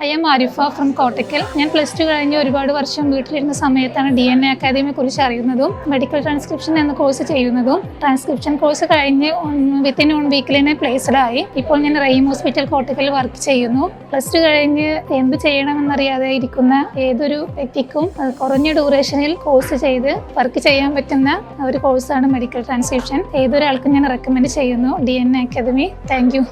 I M Arifa from Kottakkal. ഞാൻ +2 കഴിഞ്ഞ് ഒരുപാട് വർഷം വീട്ടിലിരുന്ന സമയത്താണ് DNA അക്കാദമിയെ കുറിച്ച് അറിയുന്നതും മെഡിക്കൽ ട്രാൻസ്ക്രിപ്ഷൻ എന്ന കോഴ്സ് ചെയ്യുന്നതും. ട്രാൻസ്ക്രിപ്ഷൻ കോഴ്സ് കഴിഞ്ഞ് വിത്തിൻ 1 വീക്കിൽ തന്നെ പ്ലേസ്ഡ് ആയി. ഇപ്പോൾ ഞാൻ റെയിം ഹോസ്പിറ്റൽ കോട്ടക്കൽ വർക്ക് ചെയ്യുന്നു. +2 കഴിഞ്ഞ് എന്ത് ചെയ്യണമെന്നറിയാതെ ഇരിക്കുന്ന ഏതൊരു വ്യക്തിക്കും കുറഞ്ഞ ഡ്യൂറേഷനിൽ കോഴ്സ് ചെയ്ത് വർക്ക് ചെയ്യാൻ പറ്റുന്ന ഒരു കോഴ്സാണ് മെഡിക്കൽ ട്രാൻസ്ക്രിപ്ഷൻ. ഏതൊരാൾക്കും ഞാൻ റെക്കമെൻഡ് ചെയ്യുന്നു DNA അക്കാദമി. Thank you.